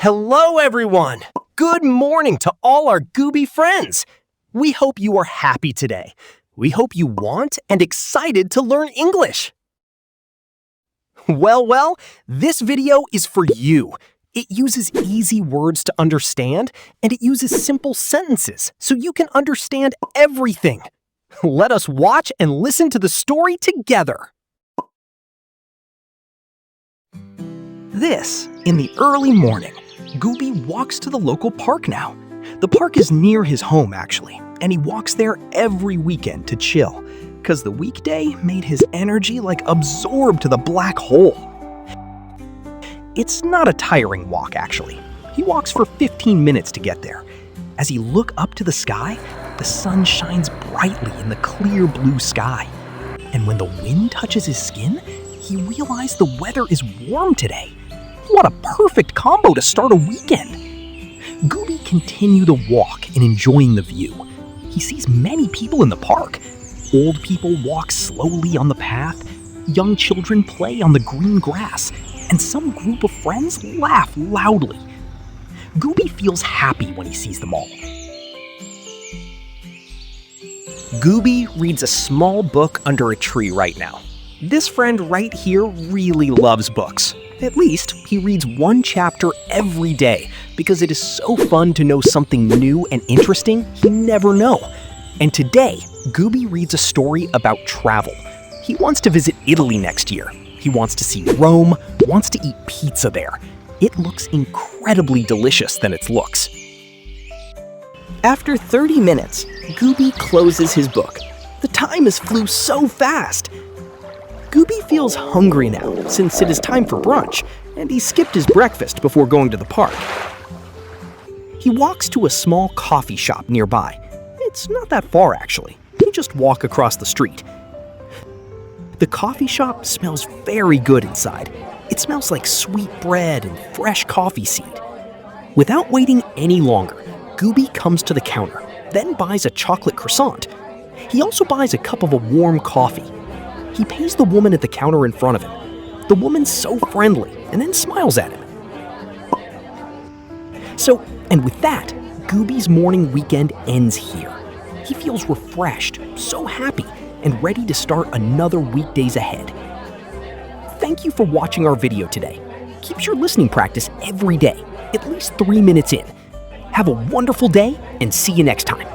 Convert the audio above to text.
Hello, everyone! Good morning to all our Gooby friends! We hope you are happy today. We hope you want and excited to learn English. Well, this video is for you. It uses easy words to understand, and it uses simple sentences so you can understand everything. Let us watch and listen to the story together. This, in the early morning, Gooby walks to the local park now. The park is near his home, actually, and he walks there every weekend to chill, because the weekday made his energy like absorbed to the black hole. It's not a tiring walk, actually. He walks for 15 minutes to get there. As he looks up to the sky, the sun shines brightly in the clear blue sky. And when the wind touches his skin, he realized the weather is warm today. What a perfect combo to start a weekend! Gooby continued the walk and enjoying the view. He sees many people in the park. Old people walk slowly on the path, young children play on the green grass, and some group of friends laugh loudly. Gooby feels happy when he sees them all. Gooby reads a small book under a tree right now. This friend right here really loves books. At least, he reads one chapter every day because it is so fun to know something new and interesting he never know. And today, Gooby reads a story about travel. He wants to visit Italy next year. He wants to see Rome, wants to eat pizza there. It looks incredibly delicious than it looks. After 30 minutes, Gooby closes his book. The time has flew so fast. Gooby feels hungry now, since it is time for brunch, and he skipped his breakfast before going to the park. He walks to a small coffee shop nearby. It's not that far, actually. You just walk across the street. The coffee shop smells very good inside. It smells like sweet bread and fresh coffee seed. Without waiting any longer, Gooby comes to the counter, then buys a chocolate croissant. He also buys a cup of a warm coffee. He pays the woman at the counter in front of him. The woman's so friendly and then smiles at him. And with that, Gooby's morning weekend ends here. He feels refreshed, so happy, and ready to start another weekdays ahead. Thank you for watching our video today. Keep your listening practice every day, at least 3 minutes in. Have a wonderful day and see you next time.